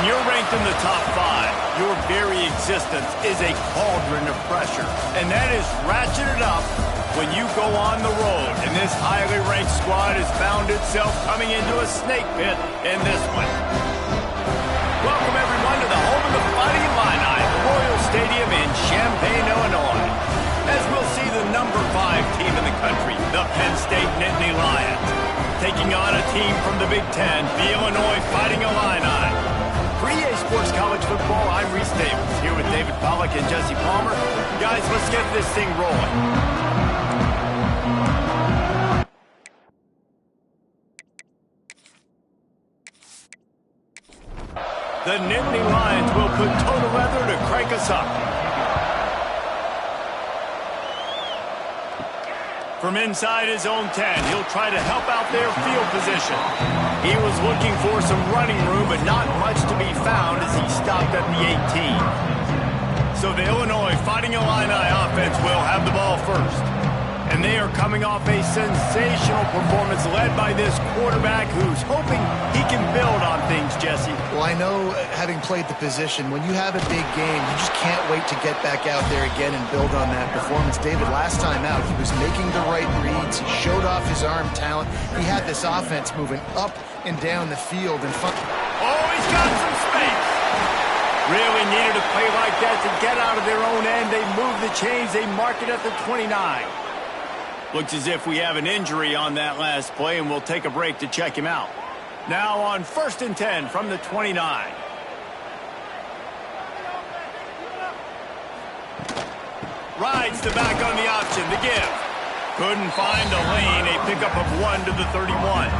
When you're ranked in the top 5, your very existence is a cauldron of pressure. And that is ratcheted up when you go on the road. And this highly ranked squad has found itself coming into a snake pit in this one. Welcome, everyone, to the home of the Fighting Illini, Memorial Stadium in Champaign, Illinois. As we'll see the number 5 team in the country, the Penn State Nittany Lions, taking on a team from the Big Ten, the Illinois Fighting Illini. For EA Sports College Football, I'm Reese Davis, here with David Pollack and Jesse Palmer. Guys, let's get this thing rolling. The Nittany Lions will put total leather to crank us up. From inside his own 10, he'll try to help out their field position. He was looking for some running room, but not much to be found as he stopped at the 18. So the Illinois Fighting Illini offense will have the ball first. And they are coming off a sensational performance led by this quarterback who's hoping he can build on things, Jesse. Well, I know, having played the position, when you have a big game, you just can't wait to get back out there again and build on that performance. David, last time out, he was making the right reads. He showed off his arm talent. He had this offense moving up and down the field. And oh, he's got some space. Really needed a play like that to get out of their own end. They move the chains. They mark it at the 29. Looks as if we have an injury on that last play, and we'll take a break to check him out. Now on 1st and 10 from the 29. Rides the back on the option, the give. Couldn't find a lane, a pickup of 1 to the 31.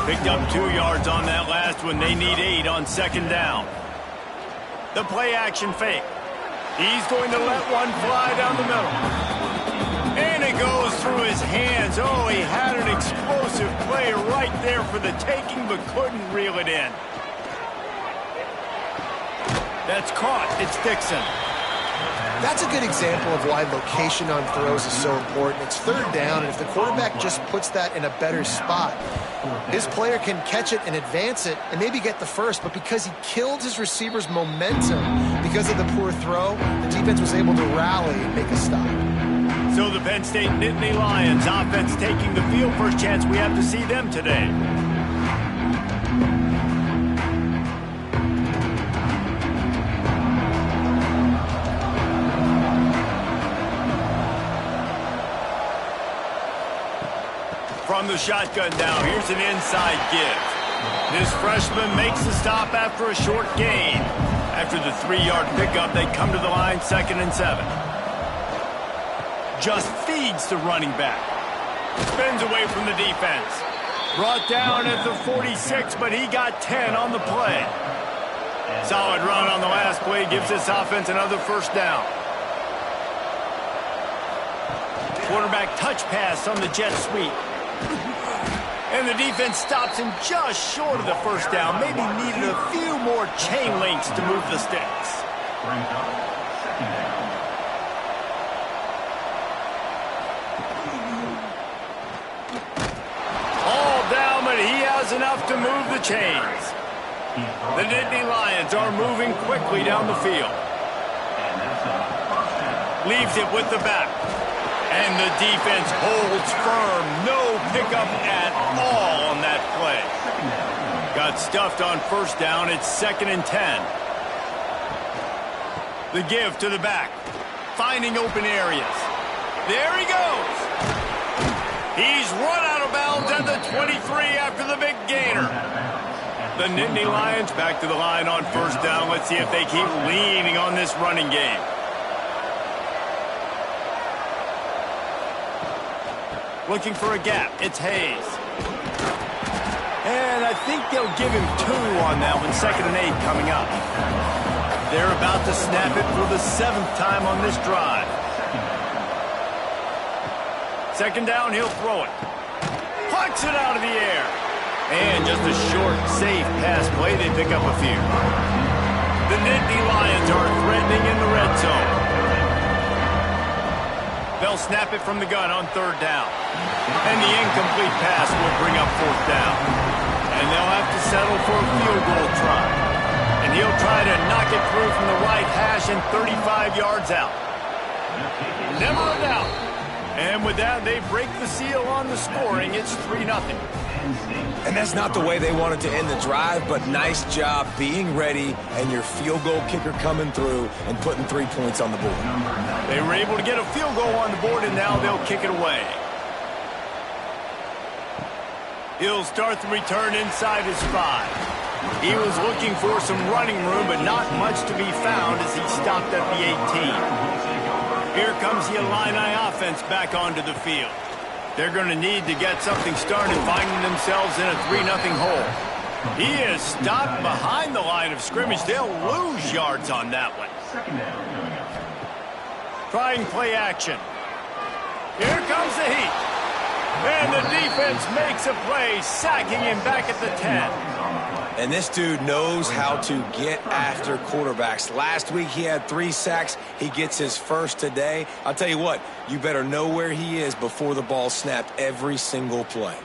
Picked up 2 yards on that last one. They need 8 on 2nd down. The play action fake. He's going to let one fly down the middle. And it goes through his hands. Oh, he had an explosive play right there for the taking, but couldn't reel it in. That's caught. It's Dixon. That's a good example of why location on throws is so important. It's 3rd down, and if the quarterback just puts that in a better spot, his player can catch it and advance it and maybe get the first, but because he killed his receiver's momentum because of the poor throw, the defense was able to rally and make a stop. So the Penn State Nittany Lions offense taking the field. First chance we have to see them today. From the shotgun now, here's an inside give. This freshman makes the stop after a short gain. After the 3-yard pickup, they come to the line 2nd and 7. Just feeds the running back. Spins away from the defense. Brought down at the 46, but he got 10 on the play. Solid run on the last play gives this offense another 1st down. Quarterback touch pass on the jet sweep. And the defense stops him just short of the 1st down. Maybe needed a few more chain links to move the sticks. He has enough to move the chains. The Nittany Lions are moving quickly down the field. Leaves it with the back. And the defense holds firm. No pickup at all on that play. Got stuffed on 1st down. It's 2nd and 10. The give to the back. Finding open areas. There he goes. He's run out of bounds at the 23 after the big gainer. The Nittany Lions back to the line on 1st down. Let's see if they keep leaning on this running game. Looking for a gap. It's Hayes. And I think they'll give him 2 on that one. 2nd and 8 coming up. They're about to snap it for the 7th time on this drive. 2nd down, he'll throw it. Plucks it out of the air. And just a short, safe pass play. They pick up a few. The Nittany Lions are threatening in the red zone. They'll snap it from the gun on 3rd down. And the incomplete pass will bring up 4th down. And they'll have to settle for a field goal try. he'll try to knock it through from the right hash and 35 yards out. Never a doubt. And with that, they break the seal on the scoring. It's 3-0. And that's not the way they wanted to end the drive, but nice job being ready and your field goal kicker coming through and putting 3 points on the board. They were able to get a field goal on the board, and now they'll kick it away. He'll start the return inside his 5. He was looking for some running room, but not much to be found as he stopped at the 18. Here comes the Illini offense back onto the field. They're going to need to get something started, finding themselves in a 3-0 hole. He is stopped behind the line of scrimmage. They'll lose yards on that one. Trying play action. Here comes the heat. And the defense makes a play, sacking him back at the 10. And this dude knows how to get after quarterbacks. Last week he had 3 sacks. He gets his first today. I'll tell you what, you better know where he is before the ball snapped every single play.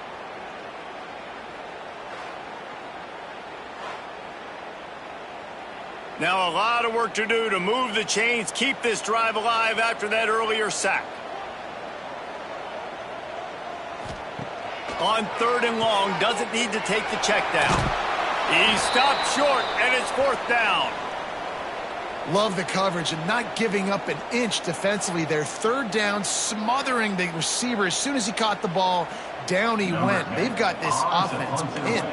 Now a lot of work to do to move the chains, keep this drive alive after that earlier sack. On 3rd and long, doesn't need to take the check down. He stopped short, and it's 4th down. Love the coverage and not giving up an inch defensively. Their 3rd down, smothering the receiver. As soon as he caught the ball, down he went. They've got this offense pinned.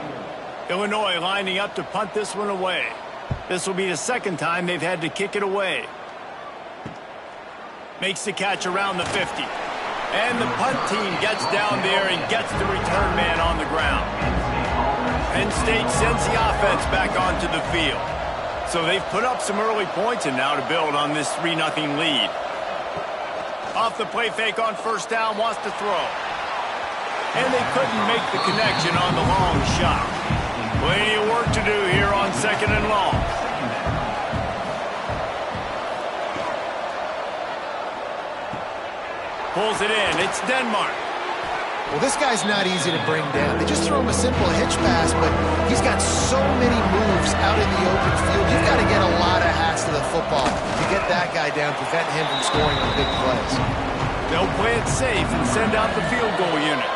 Illinois lining up to punt this one away. This will be the 2nd time they've had to kick it away. Makes the catch around the 50. And the punt team gets down there and gets the return man on the ground. Penn State sends the offense back onto the field. So they've put up some early points and now to build on this 3-0 lead. Off the play fake on 1st down, wants to throw. And they couldn't make the connection on the long shot. Plenty of work to do here on 2nd and long. Pulls it in. It's Denmark. Well, this guy's not easy to bring down. They just throw him a simple hitch pass, but he's got so many moves out in the open field. You've got to get a lot of hats to the football to get that guy down, prevent him from scoring on big plays. They'll play it safe and send out the field goal unit.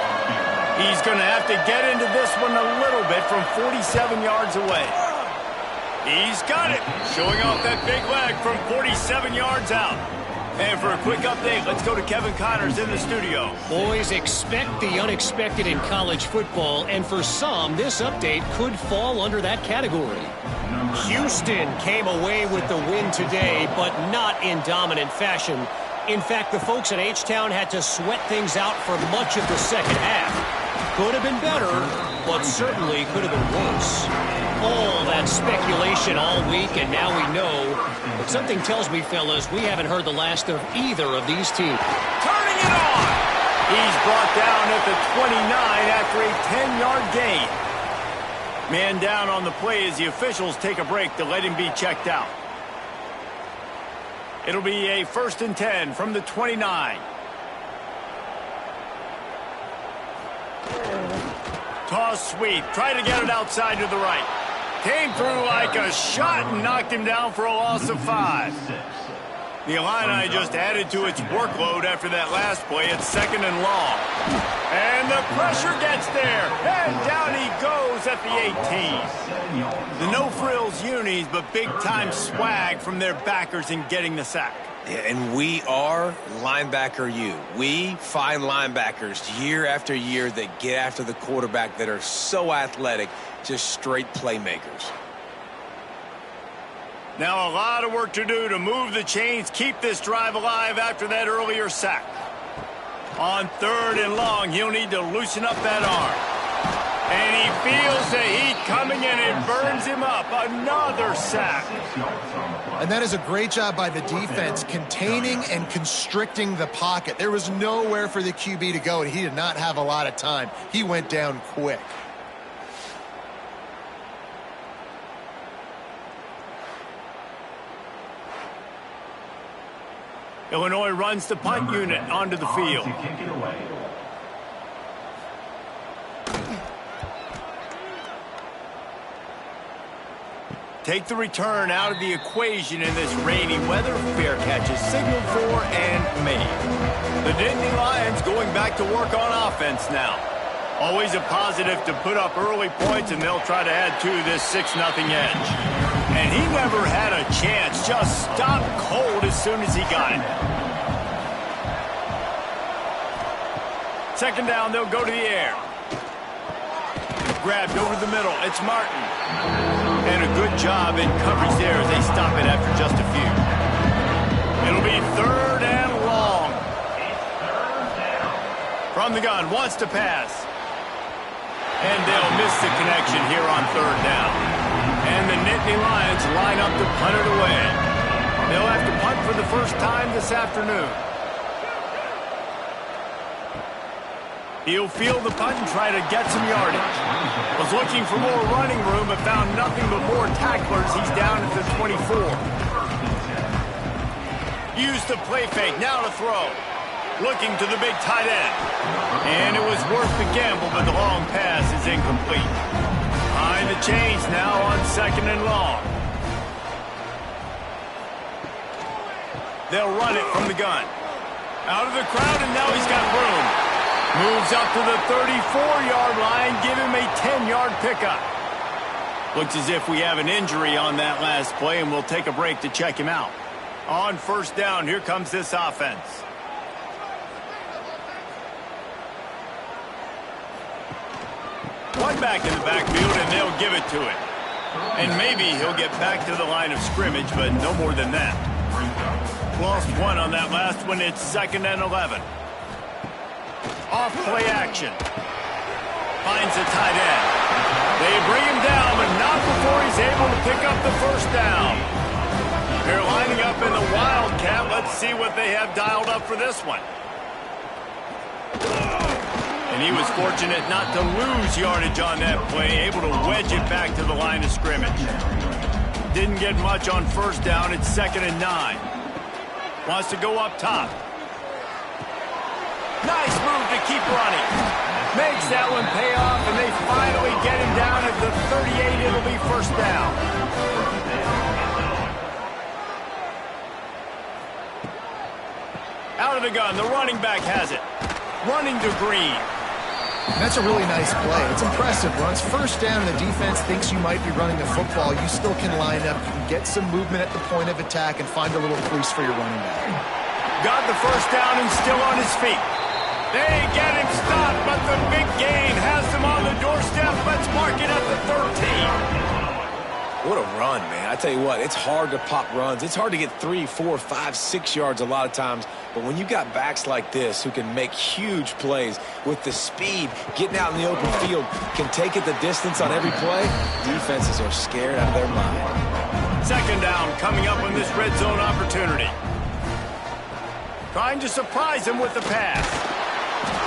He's going to have to get into this one a little bit from 47 yards away. He's got it, showing off that big leg from 47 yards out. And for a quick update, let's go to Kevin Connors in the studio. Boys, expect the unexpected in college football, and for some, this update could fall under that category. Houston came away with the win today, but not in dominant fashion. In fact, the folks at H-Town had to sweat things out for much of the 2nd half. Could have been better, but certainly could have been worse. All that speculation all week, and now we know. But something tells me, fellas, we haven't heard the last of either of these teams. Turning it on! He's brought down at the 29 after a 10-yard gain. Man down on the play as the officials take a break to let him be checked out. It'll be a 1st and 10 from the 29. Toss sweep. Try to get it outside to the right. Came through like a shot and knocked him down for a loss of 5. The Illini just added to its workload after that last play. It's 2nd and long. And the pressure gets there. And down he goes at the 18. The no-frills unis, but big-time swag from their backers in getting the sack. Yeah, and we are linebacker U. We find linebackers year after year that get after the quarterback that are so athletic, just straight playmakers. Now a lot of work to do to move the chains, keep this drive alive after that earlier sack. On 3rd and long, he'll need to loosen up that arm. And he feels the heat coming in and burns him up. Another sack. And that is a great job by the defense, containing and constricting the pocket. There was nowhere for the QB to go, and he did not have a lot of time. He went down quick. Illinois runs the punt unit onto the field. take the return out of the equation in this rainy weather. Fair catch is signaled for and made. The Nittany Lions going back to work on offense now. Always a positive to put up early points, and they'll try to add to this 6-0 edge. And he never had a chance. Just stopped cold as soon as he got it. Second down, they'll go to the air. Grabbed over the middle. It's Martin. And a good job in coverage there as they stop it after just a few. It'll be 3rd and long. From the gun, wants to pass. And they'll miss the connection here on 3rd down. And the Nittany Lions line up to punt it away. They'll have to punt for the first time this afternoon. He'll field the punt and try to get some yardage. Was looking for more running room, but found nothing but more tacklers. He's down at the 24. Use the play fake, now to throw. Looking to the big tight end. And it was worth the gamble, but the long pass is incomplete. Behind the chains now on 2nd and long. They'll run it from the gun. Out of the crowd, and now he's got room. Moves up to the 34-yard line, give him a 10-yard pickup. Looks as if we have an injury on that last play, and we'll take a break to check him out. On 1st down, here comes this offense. One back in the backfield, and they'll give it to it. And maybe he'll get back to the line of scrimmage, but no more than that. Lost one on that last one. It's 2nd and 11. Off play action. Finds a tight end. They bring him down, but not before he's able to pick up the 1st down. They're lining up in the Wildcat. Let's see what they have dialed up for this one. And he was fortunate not to lose yardage on that play, able to wedge it back to the line of scrimmage. Didn't get much on 1st down. It's 2nd and 9. Wants to go up top. Nice move to keep running. Makes that one pay off, and they finally get him down at the 38. It'll be 1st down. Out of the gun, the running back has it. Running to Green. That's a really nice play. It's impressive. Once 1st down and the defense thinks you might be running the football, you still can line up. You can get some movement at the point of attack and find a little crease for your running back. Got the 1st down and still on his feet. They get him stopped, but the big gain has them on the doorstep. Let's mark it at the 13. What a run, man. I tell you what, it's hard to pop runs. It's hard to get 3, 4, 5, 6 yards a lot of times. But when you got backs like this who can make huge plays with the speed, getting out in the open field, can take it the distance on every play, defenses are scared out of their mind. 2nd down coming up on this red zone opportunity. Trying to surprise him with the pass.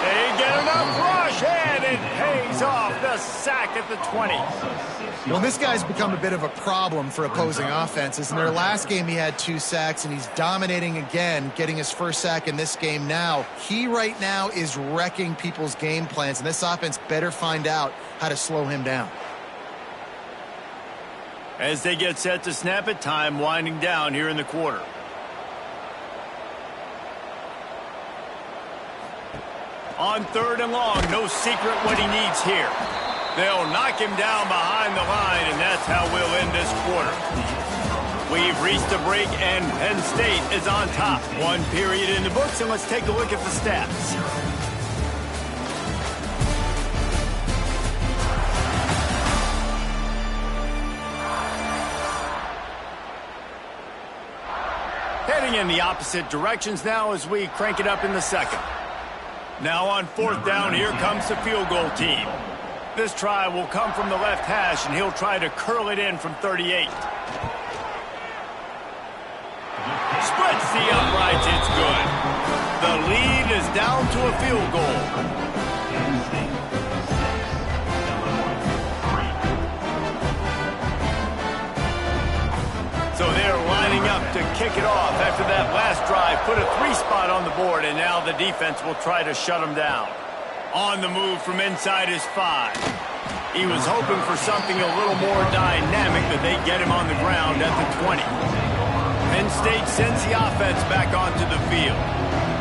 They get enough rush, and it pays off the sack at the 20. Well, this guy's become a bit of a problem for opposing offenses. In their last game, he had 2 sacks, and he's dominating again, getting his 1st sack in this game now. He right now is wrecking people's game plans, and this offense better find out how to slow him down. As they get set to snap it, time winding down here in the quarter. On 3rd and long, no secret what he needs here. They'll knock him down behind the line, and that's how we'll end this quarter. We've reached a break, and Penn State is on top. 1 period in the books, and let's take a look at the stats. Heading in the opposite directions now as we crank it up in the 2nd. Now on 4th down, here comes the field goal team. This try will come from the left hash, and he'll try to curl it in from 38. Splits the uprights, it's good. The lead is down to a field goal. So they're lining up to kick it off after that last drive. Put a 3 spot on the board, and now the defense will try to shut them down. On the move from inside is 5. He was hoping for something a little more dynamic, but they get him on the ground at the 20. Penn State sends the offense back onto the field.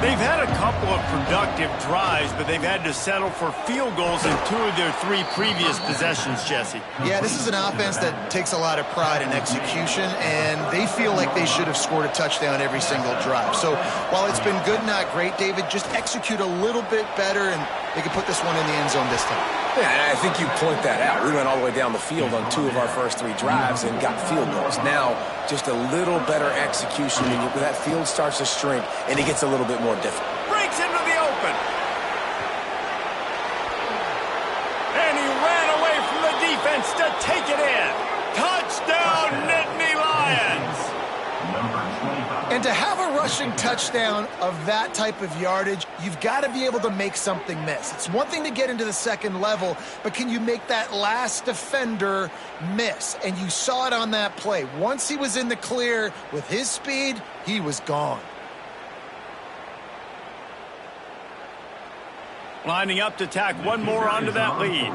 They've had a couple of productive drives, but they've had to settle for field goals in 2 of their 3 previous possessions, Jesse. Yeah, this is an offense that takes a lot of pride in execution, and they feel like they should have scored a touchdown every single drive. So while it's been good, not great, David, just execute a little bit better, and they can put this one in the end zone this time. Yeah, and I think you point that out. We went all the way down the field on 2 of our first 3 drives and got field goals. Now, just a little better execution, and that field starts to shrink, and it gets a little bit more difficult. Breaks into the open. And he ran away from the defense to take it in. Touchdown, Nittany Lions! And to have a rushing touchdown of that type of yardage, you've got to be able to make something miss. It's one thing to get into the second level, but can you make that last defender miss? And you saw it on that play. Once he was in the clear with his speed, he was gone. Lining up to tack one more onto that lead.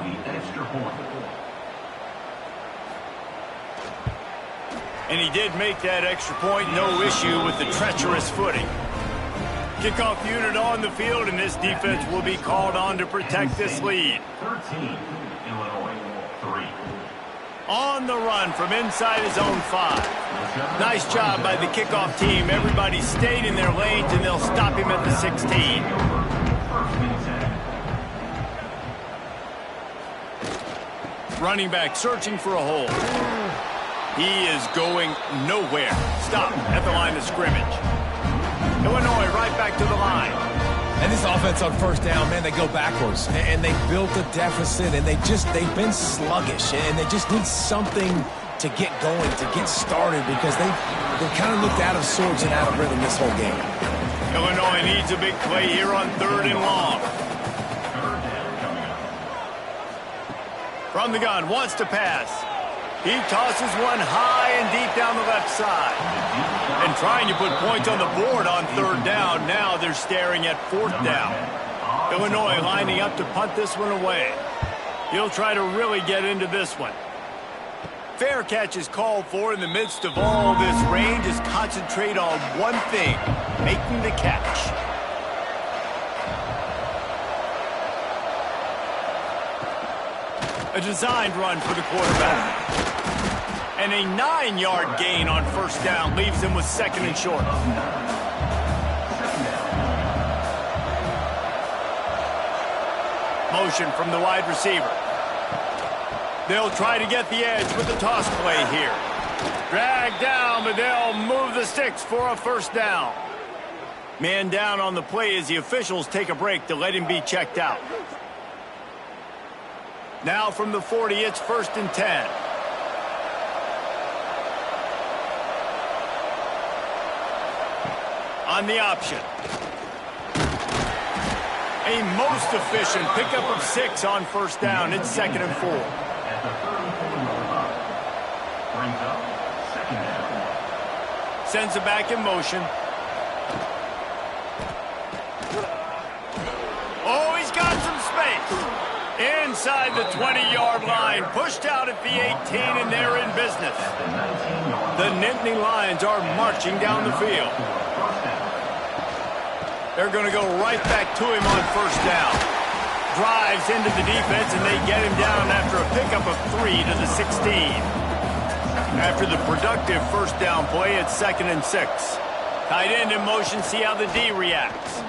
And he did make that extra point, no issue with the treacherous footing. Kickoff unit on the field, and this defense will be called on to protect this lead. 13, Illinois, 3. On the run from inside his own 5. Nice job by the kickoff team. Everybody stayed in their lanes, and they'll stop him at the 16. Running back searching for a hole. He is going nowhere. Stop at the line of scrimmage. Illinois right back to the line. And this offense on first down, man, they go backwards. And they built a deficit, and they've been sluggish. And they just need something to get going, to get started, because they've kind of looked out of sorts and out of rhythm this whole game. Illinois needs a big play here on 3rd and long. From the gun, wants to pass. He tosses one high and deep down the left side. And trying to put points on the board on 3rd down. Now they're staring at 4th down. Illinois lining up to punt this one away. He'll try to really get into this one. Fair catch is called for. In the midst of all this rain, just concentrate on one thing, making the catch. A designed run for the quarterback. And a 9-yard gain on 1st down leaves him with 2nd and short. Motion from the wide receiver. They'll try to get the edge with the toss play here. Dragged down, but they'll move the sticks for a 1st down. Man down on the play as the officials take a break to let him be checked out. Now from the 40, it's 1st and 10. On the option. A most efficient pickup of 6 on 1st down. It's 2nd and 4. Sends it back in motion. Oh, he's got some space. Inside the 20-yard line, pushed out at the 18, and they're in business. The Nittany Lions are marching down the field. They're going to go right back to him on 1st down. Drives into the defense, and they get him down after a pickup of 3 to the 16. After the productive 1st down play, it's 2nd and 6. Tight end in motion, see how the D reacts.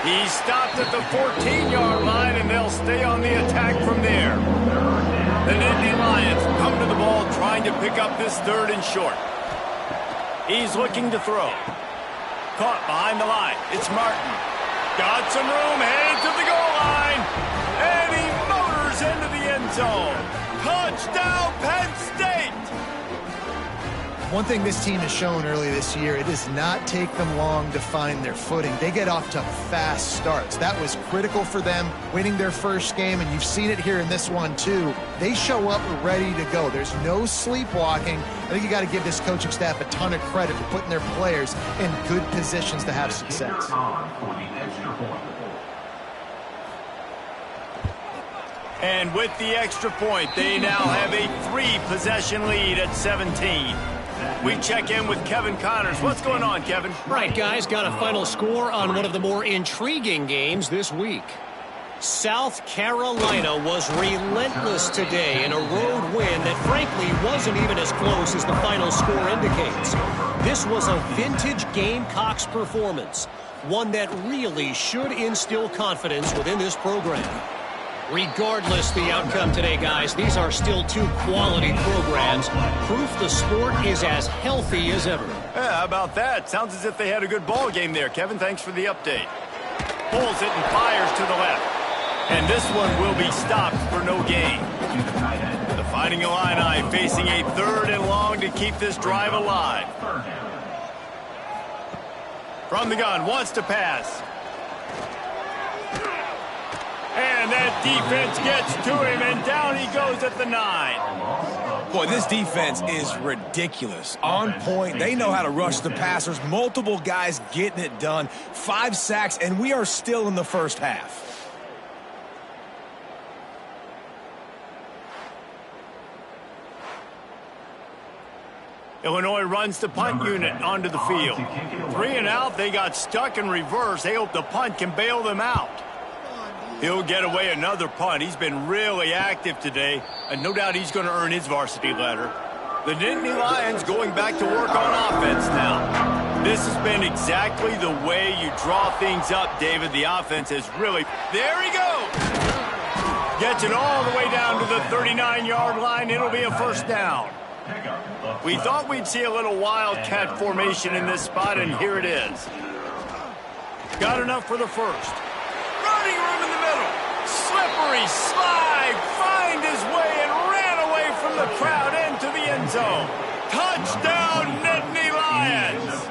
He stopped at the 14-yard line, and they'll stay on the attack from there. The Nittany Lions come to the ball, trying to pick up this 3rd and short. He's looking to throw. Caught behind the line. It's Martin. Got some room, headed to the goal line. And he motors into the end zone. Touchdown, Penn State! One thing this team has shown early this year, it does not take them long to find their footing. They get off to fast starts. That was critical for them, winning their first game, and you've seen it here in this one too. They show up ready to go. There's no sleepwalking. I think you got to give this coaching staff a ton of credit for putting their players in good positions to have success. And with the extra point, they now have a 3-possession lead at 17. We check in with Kevin Connors. What's going on, Kevin? Right, guys, got a final score on one of the more intriguing games this week. South Carolina was relentless today in a road win that frankly wasn't even as close as the final score indicates. This was a vintage Gamecocks performance, one that really should instill confidence within this program. Regardless the outcome today, guys, these are still two quality programs. Proof the sport is as healthy as ever. Yeah, how about that? Sounds as if they had a good ball game there. Kevin, thanks for the update. Pulls it and fires to the left. And this one will be stopped for no gain. The Fighting Illini facing a 3rd and long to keep this drive alive. From the gun, wants to pass. And that defense gets to him, and down he goes at the 9. Boy, this defense is ridiculous. On point. They know how to rush the passers. Multiple guys getting it done. 5 sacks, and we are still in the first half. Illinois runs the punt unit onto the field. 3 and out. They got stuck in reverse. They hope the punt can bail them out. He'll get away another punt. He's been really active today, and no doubt he's going to earn his varsity letter. The Nittany Lions going back to work on offense now. This has been exactly the way you draw things up, David. The offense is really... There he goes! Gets it all the way down to the 39-yard line. It'll be a first down. We thought we'd see a little wildcat formation in this spot, and here it is. Got enough for the first. Running room in the middle. Slippery slide. Find his way and ran away from the crowd into the end zone. Touchdown, Nittany Lions.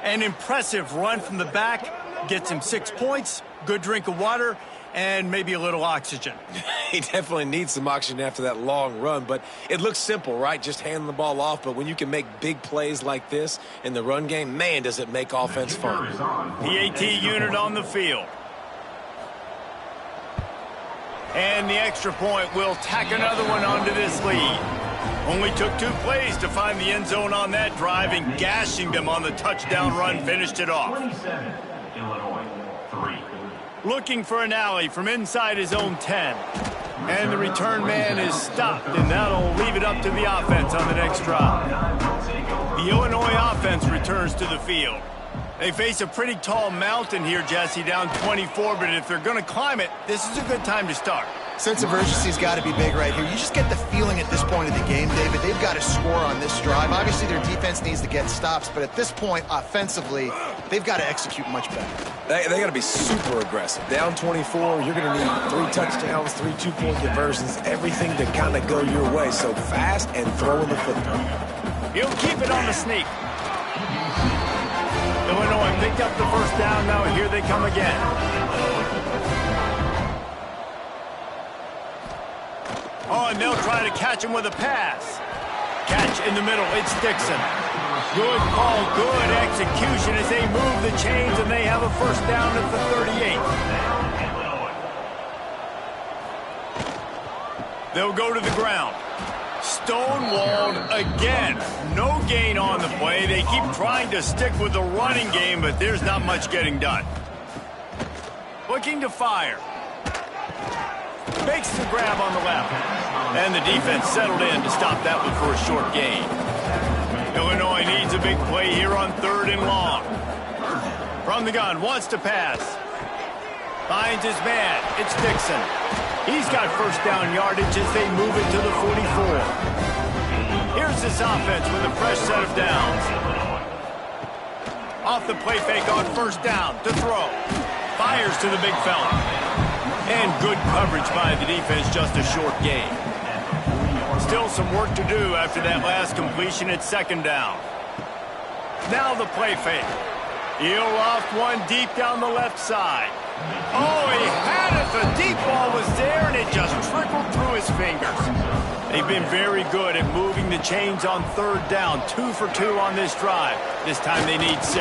An impressive run from the back. Gets him 6 points. Good drink of water. And maybe a little oxygen. He definitely needs some oxygen after that long run, but it looks simple, right? Just handing the ball off, but when you can make big plays like this in the run game, man, does it make offense fun. PAT unit on the field. And the extra point will tack another one onto this lead. Only took 2 plays to find the end zone on that drive, and gashing them on the touchdown run finished it off. 27, Illinois, 3. Looking for an alley from inside his own 10. And the return man is stopped, and that'll leave it up to the offense on the next drive. The Illinois offense returns to the field. They face a pretty tall mountain here, Jesse, down 24, but if they're going to climb it, this is a good time to start. Sense of urgency's got to be big right here. You just get the feeling at this point of the game, David, they've got to score on this drive. Obviously, their defense needs to get stops, but at this point, offensively, they've got to execute much better. They got to be super aggressive. Down 24, you're going to need 3 touchdowns, 3 2-point conversions, everything to kind of go your way. So fast and throwing the football. He'll keep it on the sneak. Illinois picked up the first down. Now here they come again. Oh, and they'll try to catch him with a pass. Catch in the middle. It's Dixon. Good call, good execution as they move the chains, and they have a first down at the 38. They'll go to the ground. Stonewalled again. No gain on the play. They keep trying to stick with the running game, but there's not much getting done. Looking to fire. Makes the grab on the left. And the defense settled in to stop that one for a short gain. Illinois needs a big play here on 3rd and long. From the gun, wants to pass. Finds his man. It's Dixon. He's got first down yardage as they move it to the 44. Here's this offense with a fresh set of downs. Off the play fake on first down to throw. Fires to the big fella. And good coverage by the defense, just a short gain. Still some work to do after that last completion at 2nd down. Now the play fake. He'll loft one deep down the left side. Oh, he had it. The deep ball was there, and it just trickled through his fingers. They've been very good at moving the chains on 3rd down. 2 for 2 on this drive. This time they need 6.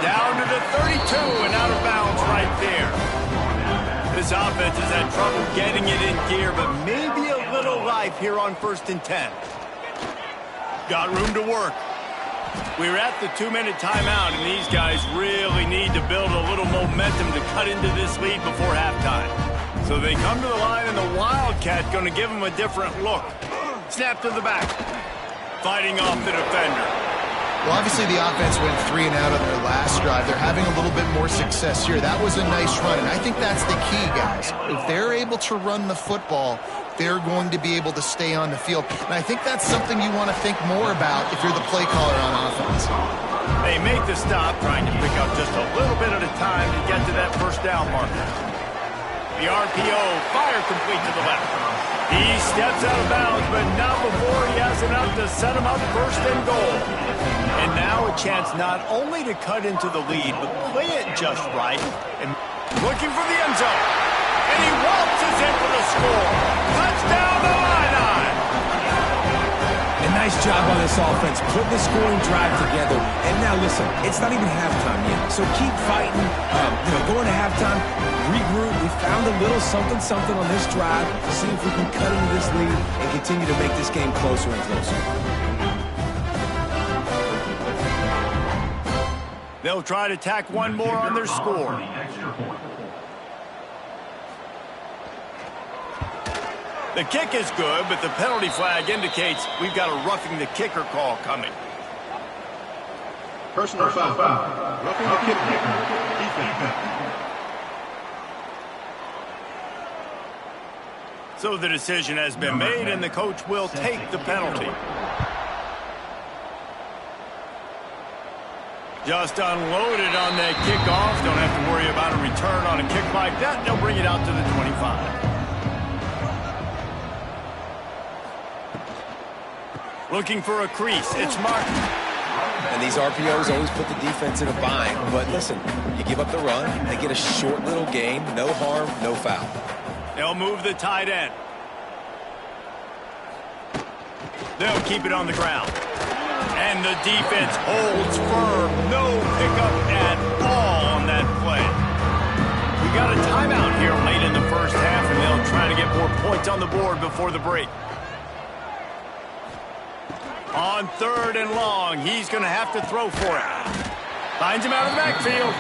Down to the 32 and out of bounds right there. This offense has had trouble getting it in gear, but maybe a little life here on 1st and 10. Got room to work. We're at the 2-minute timeout, and these guys really need to build a little momentum to cut into this lead before halftime. So they come to the line, and the Wildcat going to give them a different look. Snap to the back. Fighting off the defender. Well, obviously the offense went 3 and out on their last drive. They're having a little bit more success here. That was a nice run, and I think that's the key, guys. If they're able to run the football, they're going to be able to stay on the field. And I think that's something you want to think more about if you're the play caller on offense. They make the stop, trying to pick up just a little bit at a time to get to that 1st down marker. The RPO, fire complete to the left. He steps out of bounds, but not before he has enough to set him up 1st and goal. And now a chance not only to cut into the lead, but play it just right. And looking for the end zone. And he waltzes in for the score. Touchdown to Line. A nice job on this offense, putting the scoring drive together. And now listen, it's not even halftime yet, so keep fighting. Going to halftime, regroup. We found a little something on this drive. See if we can cut into this lead and continue to make this game closer and closer. They'll try to tack one more on their score. The kick is good, but the penalty flag indicates we've got a roughing the kicker call coming. Personal foul. Roughing the kicker. So the decision has been made, and the coach will take the penalty. Just unloaded on that kickoff. Don't have to worry about a return on a kick like that. They'll bring it out to the 25. Looking for a crease. It's Martin. And these RPOs always put the defense in a bind. But listen, you give up the run, they get a short little gain. No harm, no foul. They'll move the tight end. They'll keep it on the ground. And the defense holds firm. No pickup at all on that play. We got a timeout here late in the 1st half, and they'll try to get more points on the board before the break. On 3rd and long, he's going to have to throw for it. Finds him out of the backfield.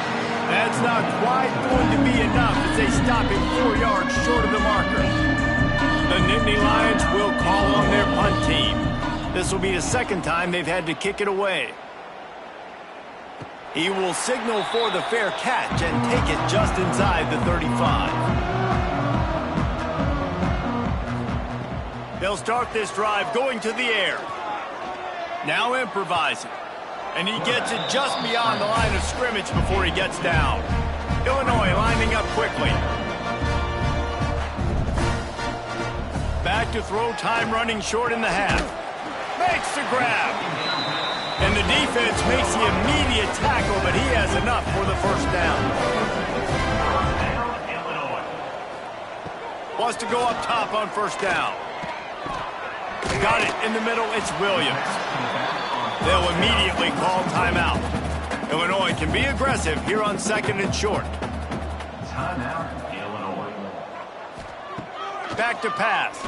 That's not quite going to be enough as they stop him 4 yards short of the marker. The Nittany Lions will call on their punt team. This will be the 2nd time they've had to kick it away. He will signal for the fair catch and take it just inside the 35. They'll start this drive going to the air. Now improvising. And he gets it just beyond the line of scrimmage before he gets down. Illinois lining up quickly. Back to throw, time running short in the half. Makes the grab. And the defense makes the immediate tackle, but he has enough for the 1st down. Wants to go up top on 1st down. Got it in the middle, it's Williams. They'll immediately call timeout. Illinois can be aggressive here on 2nd and short. Timeout, Illinois. Back to pass.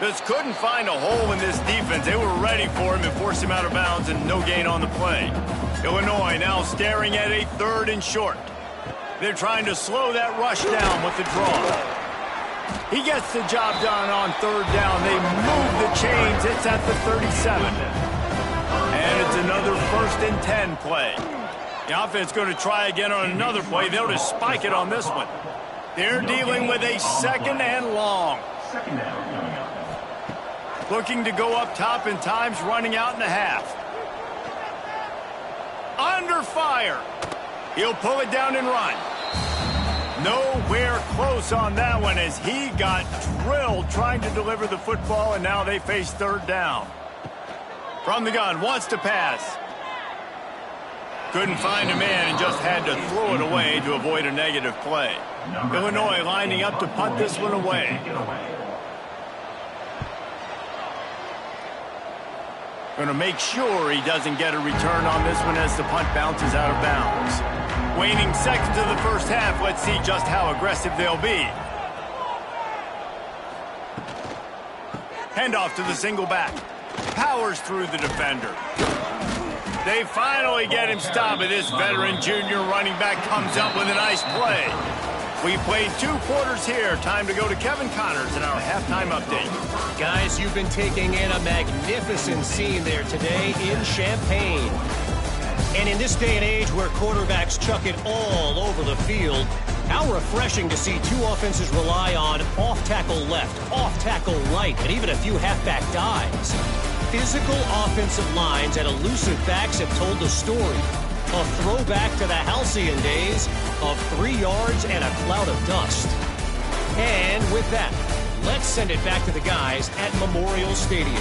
Just couldn't find a hole in this defense. They were ready for him and forced him out of bounds, and no gain on the play. Illinois now staring at a 3rd and short. They're trying to slow that rush down with the draw. He gets the job done on 3rd down. They move the chains. It's at the 37. And it's another 1st and 10 play. The offense going to try again on another play. They'll just spike it on this one. They're dealing with a 2nd and long. Second down coming up. Looking to go up top, and time's running out in the half. Under fire. He'll pull it down and run. Nowhere close on that one as he got drilled trying to deliver the football, and now they face 3rd down. From the gun, wants to pass. Couldn't find a man and just had to throw it away to avoid a negative play. Illinois lining up to punt this one away. Going to make sure he doesn't get a return on this one as the punt bounces out of bounds. Waning seconds of the first half, let's see just how aggressive they'll be. Handoff to the single back. Powers through the defender. They finally get him stopped, but this veteran junior running back comes up with a nice play. We played 2 quarters here. Time to go to Kevin Connors in our halftime update. Guys, you've been taking in a magnificent scene there today in Champaign. And in this day and age where quarterbacks chuck it all over the field, how refreshing to see 2 offenses rely on off-tackle left, off-tackle right, and even a few halfback dives. Physical offensive lines and elusive backs have told the story. A throwback to the halcyon days of 3 yards and a cloud of dust. And with that, let's send it back to the guys at Memorial Stadium.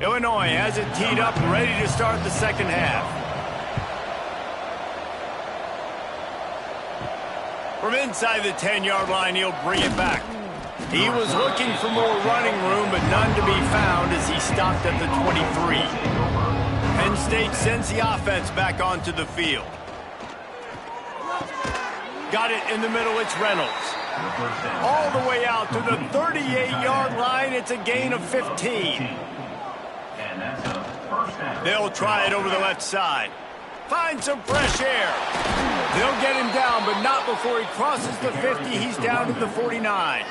Illinois has it teed up and ready to start the second half. From inside the 10-yard line, he'll bring it back. He was looking for more running room, but none to be found as he stopped at the 23. Penn State sends the offense back onto the field. Got it in the middle, it's Reynolds. All the way out to the 38-yard line, it's a gain of 15. They'll try it over the left side. Find some fresh air. They'll get him down, but not before he crosses the 50. He's down to the 49.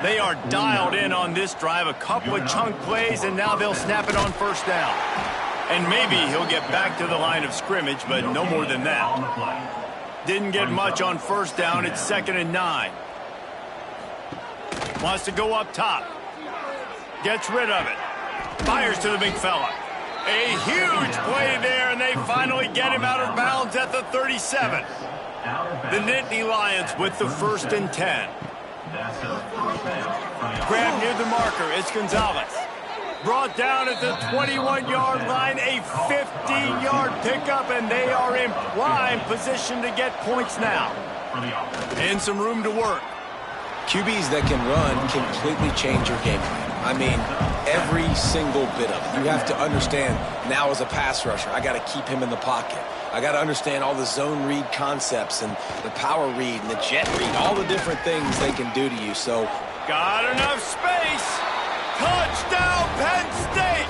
They are dialed in on this drive. A couple of chunk plays, and now they'll snap it on first down. And maybe he'll get back to the line of scrimmage, but no more than that. Didn't get much on first down. It's 2nd and 9. Wants to go up top. Gets rid of it. Fires to the big fella. A huge play there, and they finally get him out of bounds at the 37. The Nittany Lions with the 1st and 10. Grab near the marker, it's Gonzalez. Brought down at the 21-yard line, a 15-yard pickup, and they are in prime position to get points now. And some room to work. QBs that can run completely change your game plan. I mean, every single bit of it. You have to understand, now as a pass rusher, I got to keep him in the pocket. I got to understand all the zone read concepts and the power read and the jet read, all the different things they can do to you. So, got enough space. Touchdown, Penn State!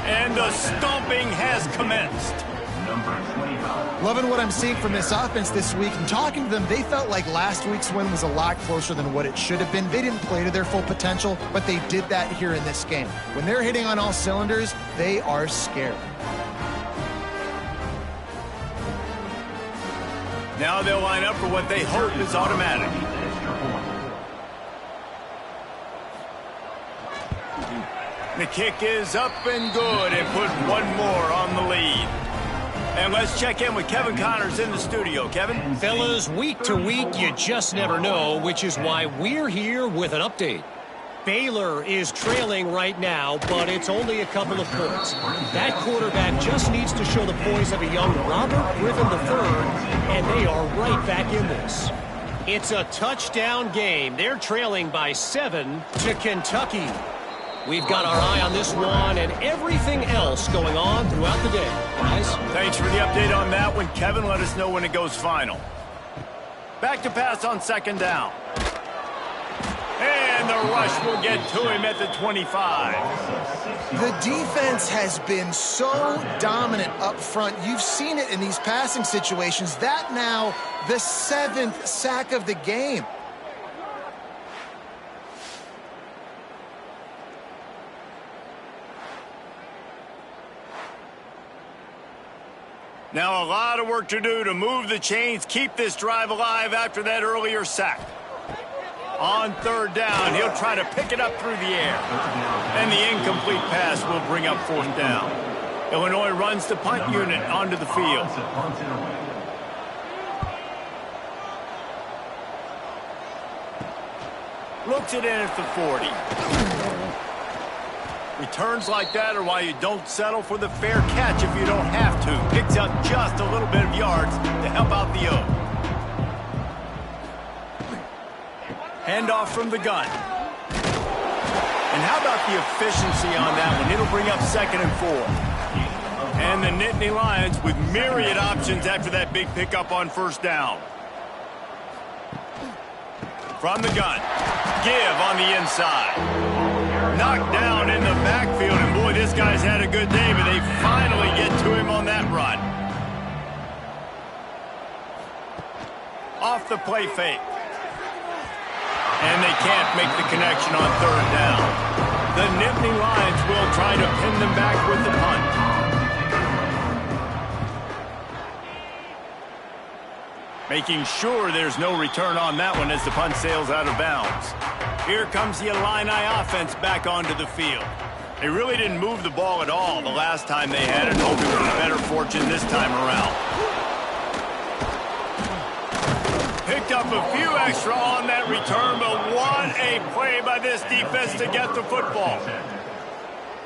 And the stomping has commenced. Loving what I'm seeing from this offense this week. And talking to them, they felt like last week's win was a lot closer than what it should have been. They didn't play to their full potential, but they did that here in this game. When they're hitting on all cylinders, they are scared. Now they'll line up for what they hope is automatic. The kick is up and good, and put one more on the lead. And let's check in with Kevin Connors in the studio. Kevin? Fellas, week to week, you just never know, which is why we're here with an update. Baylor is trailing right now, but it's only a couple of points. That quarterback just needs to show the poise of a young Robert Griffin III, and they are right back in this. It's a touchdown game. They're trailing by 7 to Kentucky. We've got our eye on this one and everything else going on throughout the day. Guys? Thanks for the update on that one, Kevin. Let us know when it goes final. Back to pass on 2nd down. And the rush will get to him at the 25. The defense has been so dominant up front. You've seen it in these passing situations. That now the 7th sack of the game. Now a lot of work to do to move the chains, keep this drive alive after that earlier sack. On 3rd down, he'll try to pick it up through the air. And the incomplete pass will bring up 4th down. Illinois runs the punt unit onto the field. Looks it in at the 40. Returns like that are why you don't settle for the fair catch if you don't have to. Picks up just a little bit of yards to help out the O. Handoff from the gun. And how about the efficiency on that one? It'll bring up 2nd and 4. And the Nittany Lions with myriad options after that big pickup on 1st down. From the gun. Give on the inside. Knocked down in the backfield. And boy, this guy's had a good day, but they finally get to him on that run. Off the play fake. And they can't make the connection on 3rd down. The Nittany Lions will try to pin them back with the punt. Making sure there's no return on that one as the punt sails out of bounds. Here comes the Illini offense back onto the field. They really didn't move the ball at all the last time they had it, hoping for better fortune this time around. Picked up a few extra on that return, but what a play by this defense to get the football.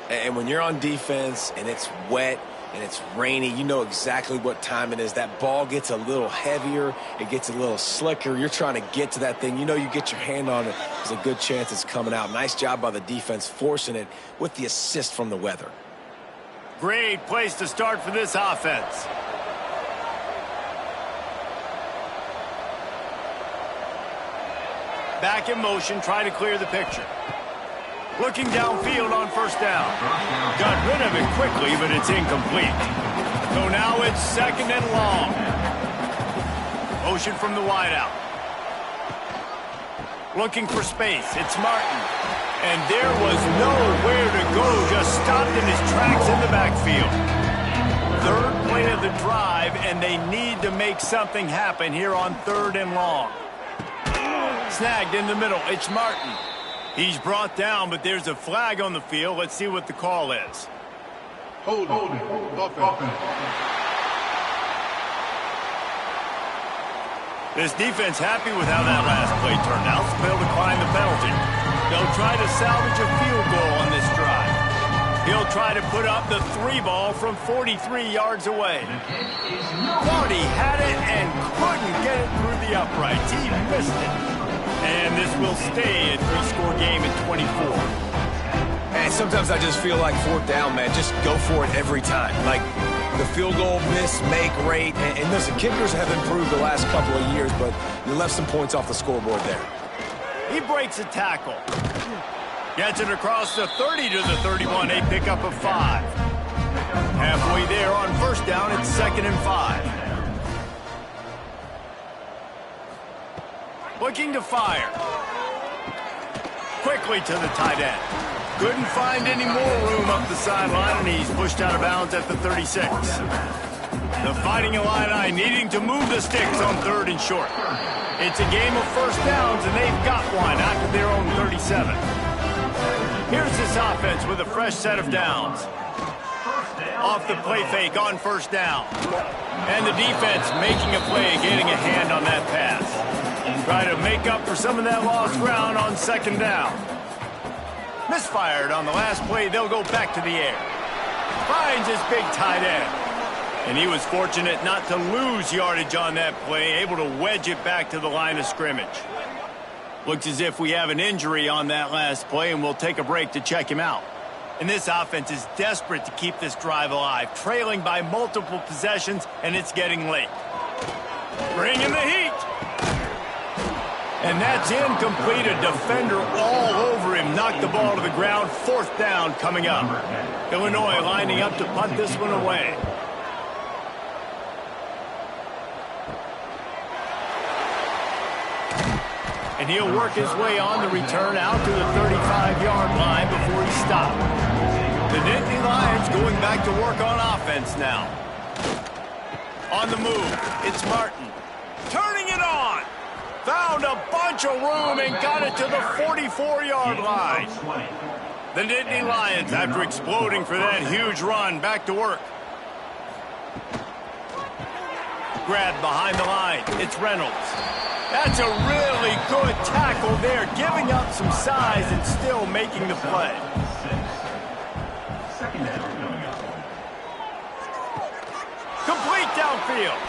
And when you're on defense and it's wet and it's rainy, you know exactly what time it is. That ball gets a little heavier. It gets a little slicker. You're trying to get to that thing. You know you get your hand on it. There's a good chance it's coming out. Nice job by the defense forcing it with the assist from the weather. Great place to start for this offense. Back in motion, try to clear the picture. Looking downfield on 1st down. Got rid of it quickly, but it's incomplete. So now it's 2nd and long. Motion from the wideout. Looking for space. It's Martin. And there was nowhere to go. Just stopped in his tracks in the backfield. 3rd play of the drive, and they need to make something happen here on 3rd and long. Snagged in the middle. It's Martin. He's brought down, but there's a flag on the field. Let's see what the call is. Holding. Offense. This defense happy with how that last play turned out. So they'll decline the penalty. They'll try to salvage a field goal on this drive. He'll try to put up the 3 ball from 43 yards away. Thought he had it and couldn't get it through the uprights. He missed it. And this will stay a 3-score game at 24. And sometimes I just feel like 4th down, man. Just go for it every time. Like the field goal miss-make rate. And listen, kickers have improved the last couple of years, but you left some points off the scoreboard there. He breaks a tackle. Gets it across the 30 to the 31, a pickup of 5. Halfway there on 1st down, it's 2nd and 5. Looking to fire. Quickly to the tight end. Couldn't find any more room up the sideline, and he's pushed out of bounds at the 36. The Fighting Illini needing to move the sticks on 3rd and short. It's a game of 1st downs, and they've got one after their own 37. Here's this offense with a fresh set of downs. Off the play fake on 1st down. And the defense making a play, getting a hand on that pass. Try to make up for some of that lost ground on 2nd down. Misfired on the last play. They'll go back to the air. Finds his big tight end. And he was fortunate not to lose yardage on that play, able to wedge it back to the line of scrimmage. Looks as if we have an injury on that last play, and we'll take a break to check him out. And this offense is desperate to keep this drive alive, trailing by multiple possessions, and it's getting late. Bringing the heat. And that's incomplete. A defender all over him. Knocked the ball to the ground. 4th down coming up. Illinois lining up to punt this one away. And he'll work his way on the return out to the 35-yard line before he stopped. The Nittany Lions going back to work on offense now. On the move, it's Martin. Turning it on. Found a bunch of room and got it to the 44-yard line. The Nittany Lions, after exploding for that huge run, back to work. Grabbed behind the line. It's Reynolds. That's a really good tackle there, giving up some size and still making the play. Complete downfield.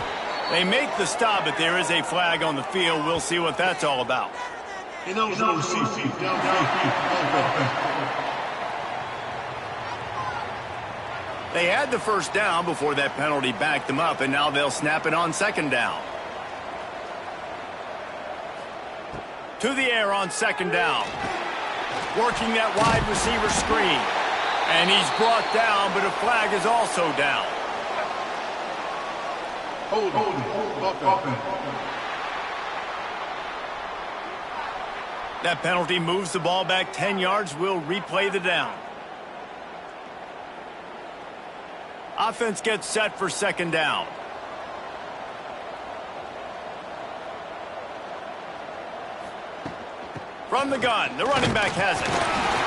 They make the stop, but there is a flag on the field. We'll see what that's all about. Ineligible receipt. Down 5 offense. They had the first down before that penalty backed them up, and now they'll snap it on second down. To the air on second down. Working that wide receiver screen. And he's brought down, but a flag is also down. Hold offense. That penalty moves the ball back 10 yards. We'll replay the down. Offense gets set for second down. From the gun, the running back has it.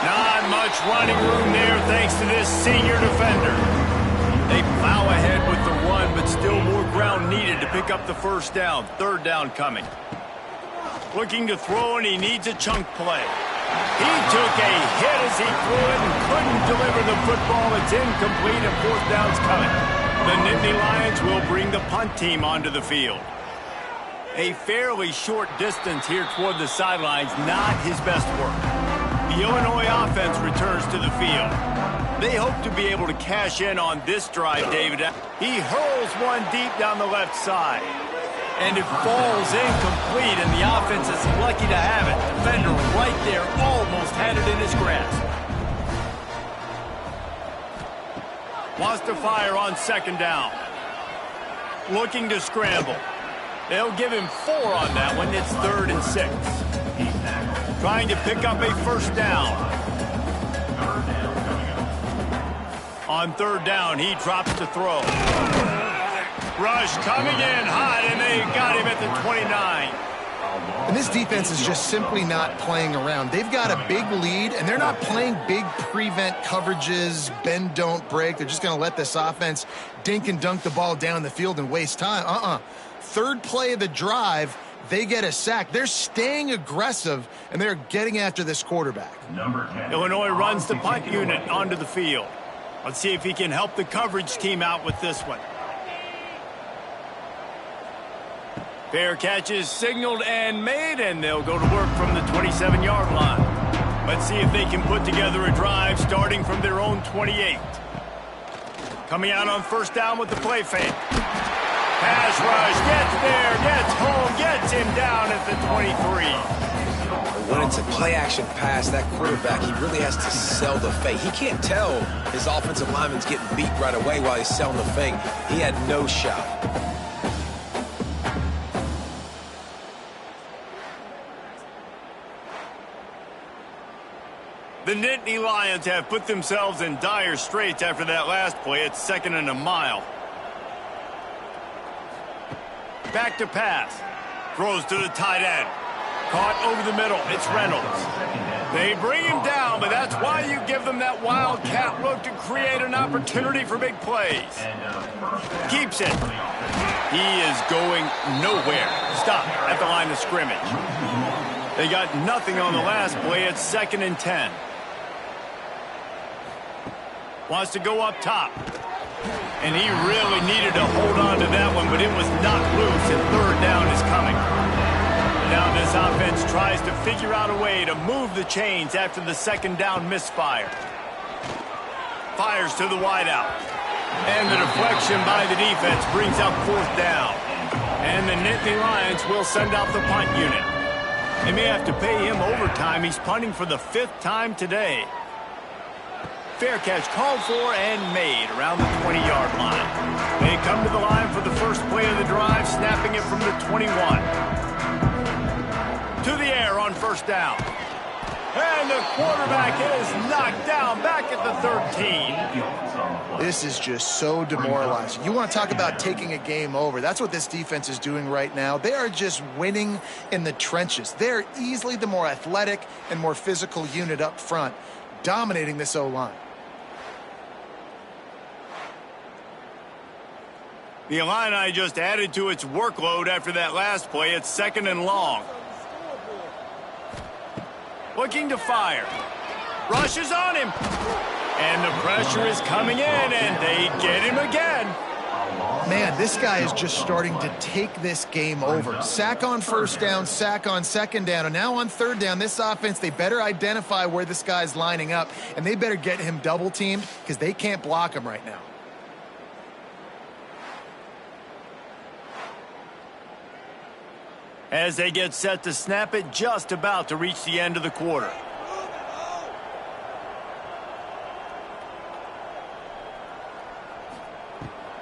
Not much running room there thanks to this senior defender. They plow ahead with the run, but still more ground needed to pick up the first down. Third down coming. Looking to throw, and he needs a chunk play. He took a hit as he threw it and couldn't deliver the football. It's incomplete, and fourth down's coming. The Nittany Lions will bring the punt team onto the field. A fairly short distance here toward the sidelines, not his best work. The Illinois offense returns to the field. They hope to be able to cash in on this drive, David. He hurls one deep down the left side. And it falls incomplete, and the offense is lucky to have it. Defender right there almost had it in his grasp. Wants to fire on second down. Looking to scramble. They'll give him 4 on that one. It's 3rd and 6. Trying to pick up a first down. On third down, he drops to throw. Rush coming in hot, and they got him at the 29. And this defense is just simply not playing around. They've got a big lead, and they're not playing big prevent coverages, bend, don't break. They're just going to let this offense dink and dunk the ball down the field and waste time. Third play of the drive, they get a sack. They're staying aggressive, and they're getting after this quarterback. Illinois runs the punt unit onto the field. Let's see if he can help the coverage team out with this one. Fair catch is signaled and made, and they'll go to work from the 27-yard line. Let's see if they can put together a drive starting from their own 28. Coming out on first down with the play fake. Pass rush, gets there, gets home, gets him down at the 23. When it's a play-action pass, that quarterback, he really has to sell the fake. He can't tell his offensive lineman's getting beat right away while he's selling the fake. He had no shot. The Nittany Lions have put themselves in dire straits after that last play. It's 2nd and a mile. Back to pass. Throws to the tight end. Caught over the middle. It's Reynolds. They bring him down, but that's why you give them that wildcat look to create an opportunity for big plays. Keeps it. He is going nowhere. Stop at the line of scrimmage. They got nothing on the last play. It's 2nd and 10. Wants to go up top. And he really needed to hold on to that one, but it was not loose, and third down is coming. Now this offense tries to figure out a way to move the chains after the second down misfire. Fires to the wideout. And the deflection by the defense brings up fourth down. And the Nittany Lions will send out the punt unit. They may have to pay him overtime. He's punting for the 5th time today. Fair catch called for and made around the 20-yard line. They come to the line for the first play of the drive, snapping it from the 21. To the air on first down. And the quarterback is knocked down back at the 13. This is just so demoralizing. You want to talk about taking a game over. That's what this defense is doing right now. They are just winning in the trenches. They're easily the more athletic and more physical unit up front, dominating this O-line. The Illini just added to its workload after that last play. It's 2nd and long. Looking to fire. Rushes on him. And the pressure is coming in, and they get him again. Man, this guy is just starting to take this game over. Sack on first down, sack on second down, and now on third down, this offense, they better identify where this guy's lining up, and they better get him double-teamed because they can't block him right now. As they get set to snap it, just about to reach the end of the quarter.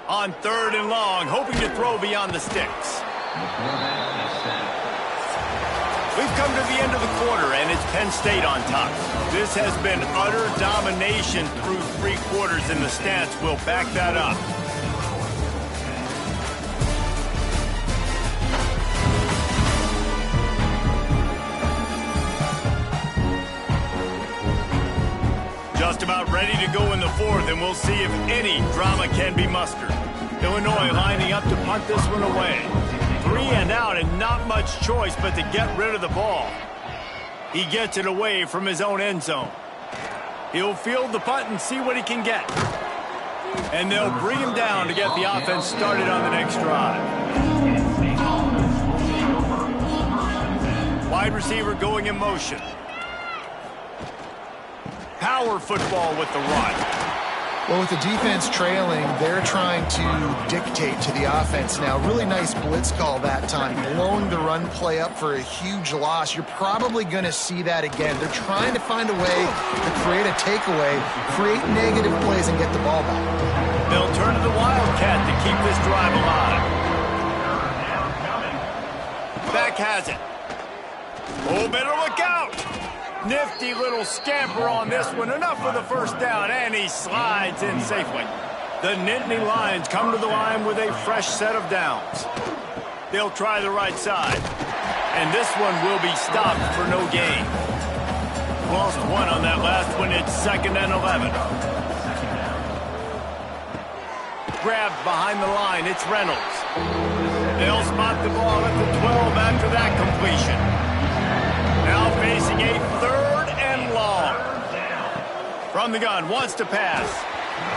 On third and long, hoping to throw beyond the sticks. We've come to the end of the quarter, and it's Penn State on top. This has been utter domination through 3 quarters, and the stats will back that up. Just about ready to go in the fourth, and we'll see if any drama can be mustered. Illinois lining up to punt this one away. 3 and out, and not much choice but to get rid of the ball. He gets it away from his own end zone. He'll field the punt and see what he can get. And they'll bring him down to get the offense started on the next drive. Wide receiver going in motion. Power football with the run. Well, with the defense trailing, they're trying to dictate to the offense now. Really nice blitz call that time, blowing the run play up for a huge loss. You're probably going to see that again. They're trying to find a way to create a takeaway, create negative plays, and get the ball back. They'll turn to the Wildcat to keep this drive alive. Back has it. Oh, better look out. Nifty little scamper on this one. Enough for the first down, and he slides in safely. The Nittany Lions come to the line with a fresh set of downs. They'll try the right side, and this one will be stopped for no gain. Lost 1 on that last one. It's 2nd and 11. Grabbed behind the line. It's Reynolds. They'll spot the ball at the 12 after that completion. Now facing a 3rd and long. From the gun, wants to pass.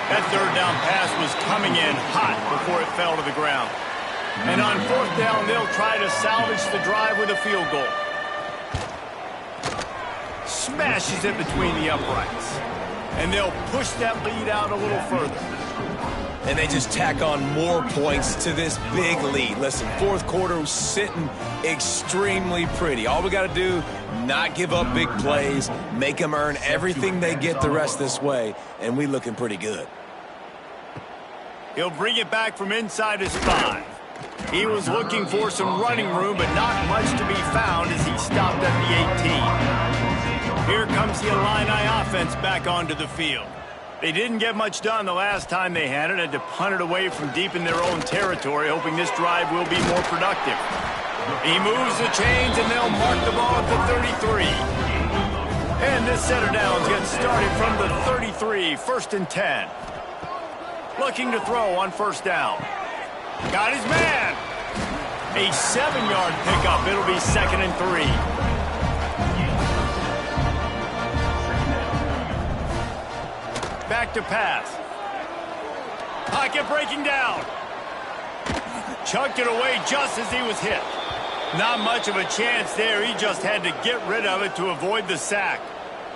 That 3rd down pass was coming in hot before it fell to the ground. And on 4th down, they'll try to salvage the drive with a field goal. Smashes it between the uprights. And they'll push that lead out a little further. And they just tack on more points to this big lead. Listen, 4th quarter was sitting extremely pretty. All we got to do, not give up big plays, make them earn everything they get the rest this way, and we looking pretty good. He'll bring it back from inside his 5. He was looking for some running room, but not much to be found as he stopped at the 18. Here comes the Illini offense back onto the field. They didn't get much done the last time they had it. Had to punt it away from deep in their own territory, hoping this drive will be more productive. He moves the chains, and they'll mark the ball at the 33. And this set of downs gets started from the 33, 1st and 10. Looking to throw on 1st down. Got his man. A 7-yard pickup. It'll be 2nd and 3. Back to pass. Pocket breaking down. Chucked it away just as he was hit. Not much of a chance there. He just had to get rid of it to avoid the sack.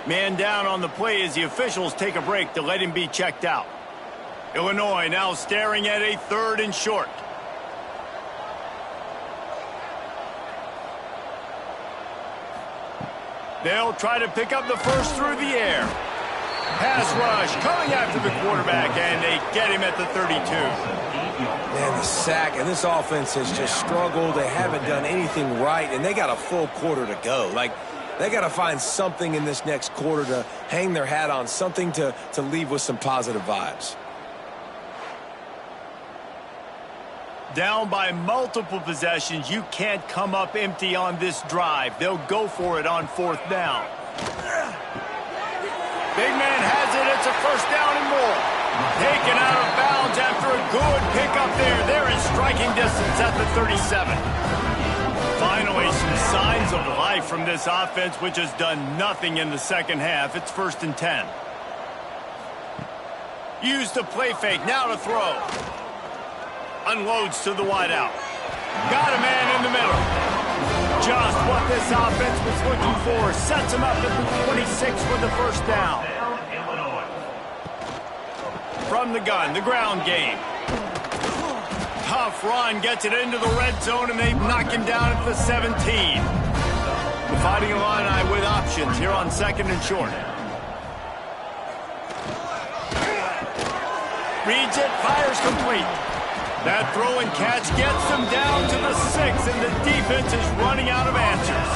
Man down on the play as the officials take a break to let him be checked out. Illinois now staring at a 3rd and short. They'll try to pick up the first through the air. Pass rush coming after the quarterback, and they get him at the 32. Man, the sack, and this offense has just struggled. They haven't done anything right, and they got a full quarter to go. Like, they got to find something in this next quarter to hang their hat on, something to leave with some positive vibes. Down by multiple possessions, you can't come up empty on this drive. They'll go for it on 4th down. Big man has it. It's a 1st down and more. Taken out of bounds after a good pickup there. They're in striking distance at the 37. Finally, some signs of life from this offense, which has done nothing in the 2nd half. It's 1st and 10. Use the play fake. Now to throw. Unloads to the wideout. Got a man in the middle. Just what this offense was looking for. Sets him up at the 26 for the first down. From the gun, the ground game. Tough run, gets it into the red zone, and they knock him down at the 17. The Fighting Illini with options here on 2nd and short. Reads it, fires complete. That throw and catch gets them down to the 6, and the defense is running out of answers.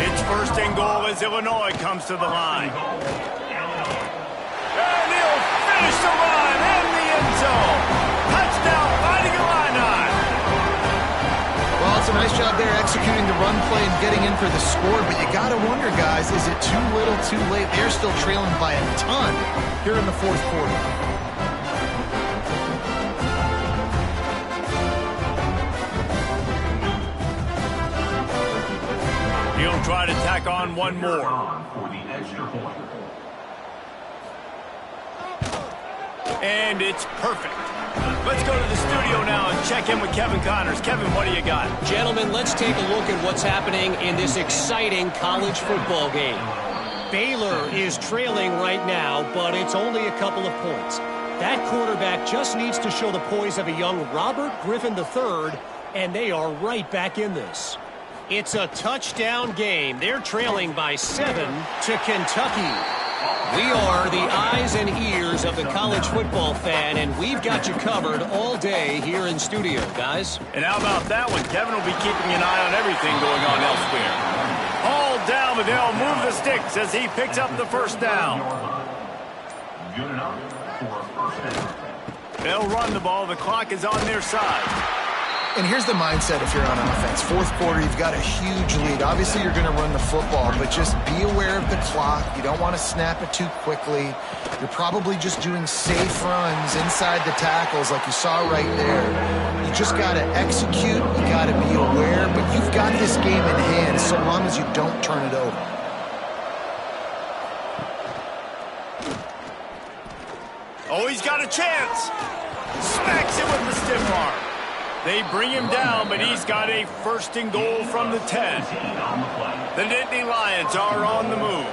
It's 1st and goal as Illinois comes to the line. And he'll finish the run in the end zone. Touchdown, Fighting Illini. Well, it's a nice job there executing the run play and getting in for the score, but you got to wonder, guys, is it too little, too late? They're still trailing by a ton here in the 4th quarter. He'll try to tack on one more. For the extra point. And it's perfect. Let's go to the studio now and check in with Kevin Connors. Kevin, what do you got? Gentlemen, let's take a look at what's happening in this exciting college football game. Baylor is trailing right now, but it's only a couple of points. That quarterback just needs to show the poise of a young Robert Griffin III, and they are right back in this. It's a touchdown game. They're trailing by 7 to Kentucky. We are the eyes and ears of the college football fan, and we've got you covered all day here in studio, guys. And how about that one? Kevin will be keeping an eye on everything going on elsewhere. Hauled down, but they'll move the sticks as he picks up the first down. Good enough for a first down. They'll run the ball. The clock is on their side. And here's the mindset if you're on offense. 4th quarter, you've got a huge lead. Obviously, you're going to run the football, but just be aware of the clock. You don't want to snap it too quickly. You're probably just doing safe runs inside the tackles like you saw right there. You just got to execute. You got to be aware, but you've got this game in hand so long as you don't turn it over. Oh, he's got a chance. Smacks it with the stiff arm. They bring him down, but he's got a 1st and goal from the 10. The Nittany Lions are on the move.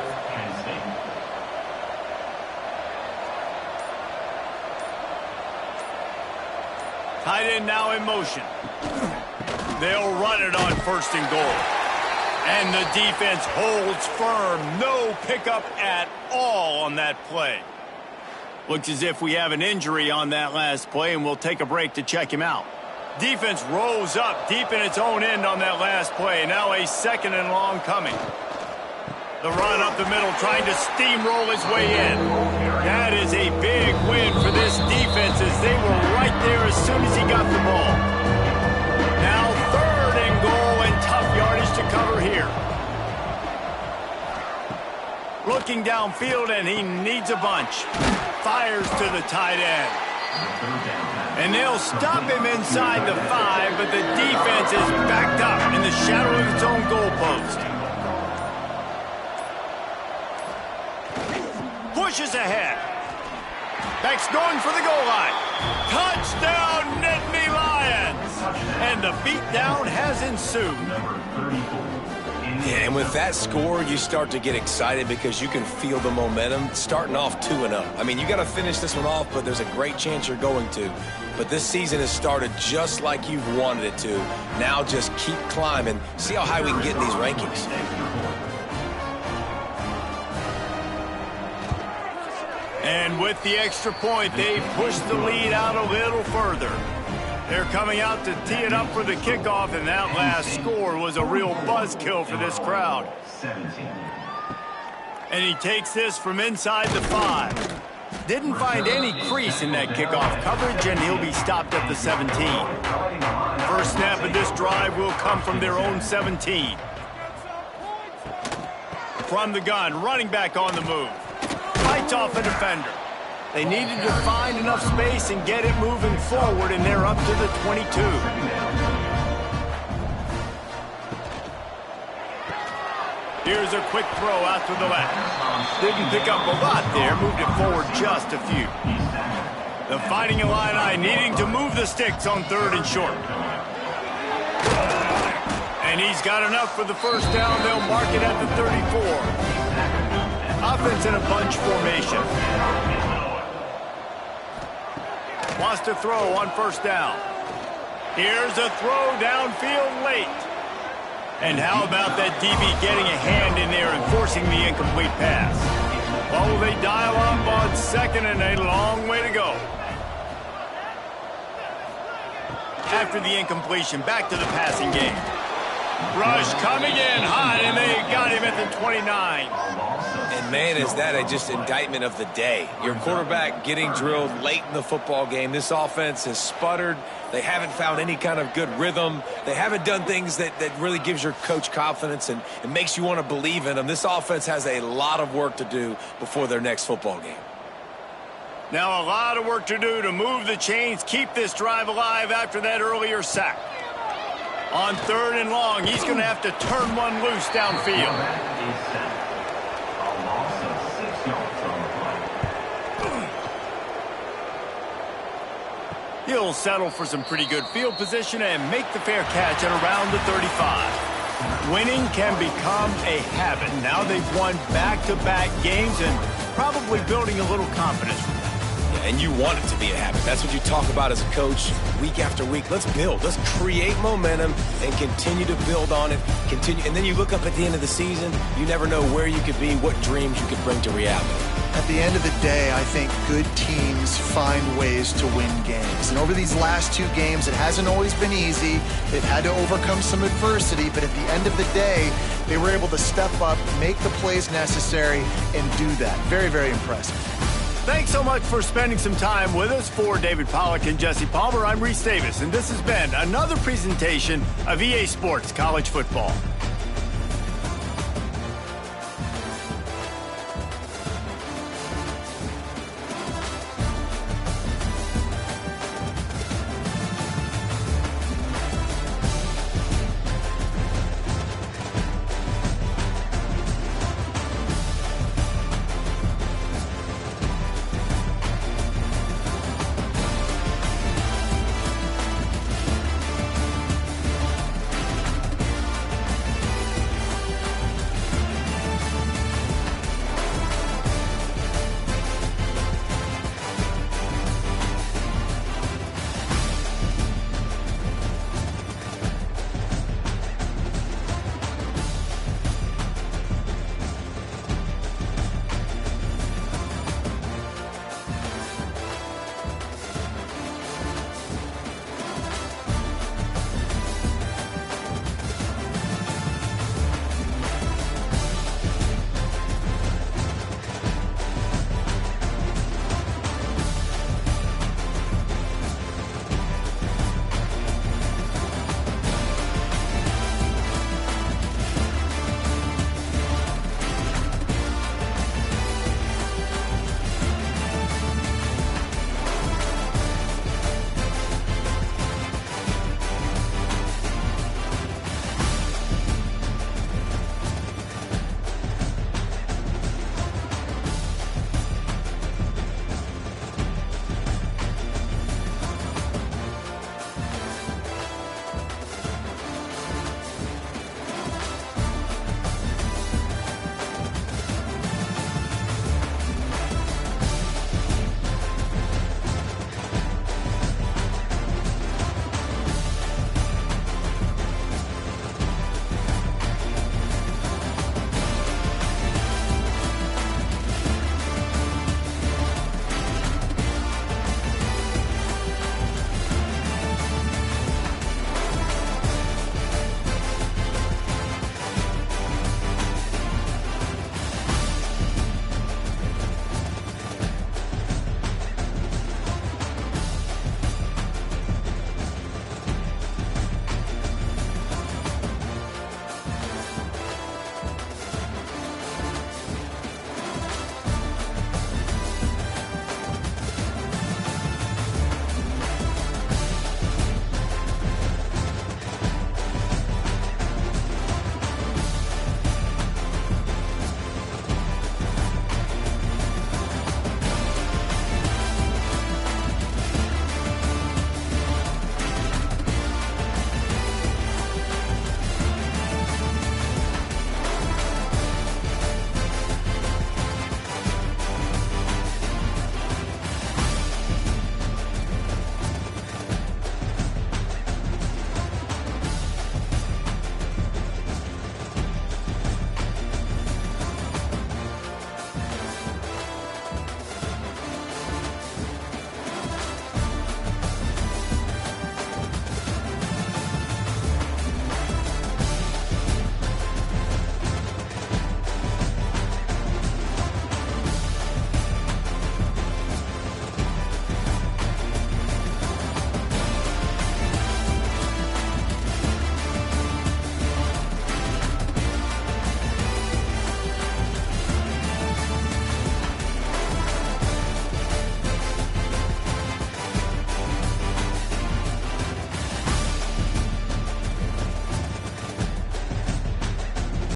Tight end now in motion. They'll run it on 1st and goal. And the defense holds firm. No pickup at all on that play. Looks as if we have an injury on that last play, and we'll take a break to check him out. Defense rolls up deep in its own end on that last play. Now a 2nd and long coming. The run up the middle, trying to steamroll his way in. That is a big win for this defense as they were right there as soon as he got the ball. Now 3rd and goal and tough yardage to cover here. Looking downfield, and he needs a bunch. Fires to the tight end. And they'll stop him inside the 5, but the defense is backed up in the shadow of its own goalpost. Pushes ahead. Beck's going for the goal line. Touchdown, Nittany Lions! And the beatdown has ensued. Yeah, and with that score, you start to get excited because you can feel the momentum starting off 2-0. I mean, you got to finish this one off, but there's a great chance you're going to. But this season has started just like you've wanted it to. Now just keep climbing. See how high we can get in these rankings. And with the extra point, they push the lead out a little further. They're coming out to tee it up for the kickoff, and that last score was a real buzzkill for this crowd. 17. And he takes this from inside the 5. Didn't find any crease in that kickoff coverage, and he'll be stopped at the 17. First snap of this drive will come from their own 17. From the gun, running back on the move. Fights off a defender. They needed to find enough space and get it moving forward, and they're up to the 22. Here's a quick throw out to the left. Didn't pick up a lot there, moved it forward just a few. The Fighting Illini needing to move the sticks on 3rd and short. And he's got enough for the first down. They'll mark it at the 34. Offense in a bunch formation. Wants to throw on 1st down. Here's a throw downfield late. And how about that DB getting a hand in there and forcing the incomplete pass? Oh, they dial up on 2nd and a long way to go. After the incompletion, back to the passing game. Rush coming in hot, and they got him at the 29. And, man, is that just indictment of the day. Your quarterback getting drilled late in the football game. This offense has sputtered. They haven't found any kind of good rhythm. They haven't done things that really gives your coach confidence and makes you want to believe in them. This offense has a lot of work to do before their next football game. Now a lot of work to do to move the chains, keep this drive alive after that earlier sack. On 3rd and long, he's going to have to turn one loose downfield. He'll settle for some pretty good field position and make the fair catch at around the 35. Winning can become a habit. Now they've won back-to-back games and probably building a little confidence from that. And you want it to be a habit. That's what you talk about as a coach week after week. Let's build. Let's create momentum and continue to build on it. And then you look up at the end of the season, you never know where you could be, what dreams you could bring to reality. At the end of the day, I think good teams find ways to win games. And over these last 2 games, it hasn't always been easy. They've had to overcome some adversity, but at the end of the day, they were able to step up, make the plays necessary, and do that. Very, very impressive. Thanks so much for spending some time with us. For David Pollack and Jesse Palmer, I'm Reese Davis, and this has been another presentation of EA Sports College Football.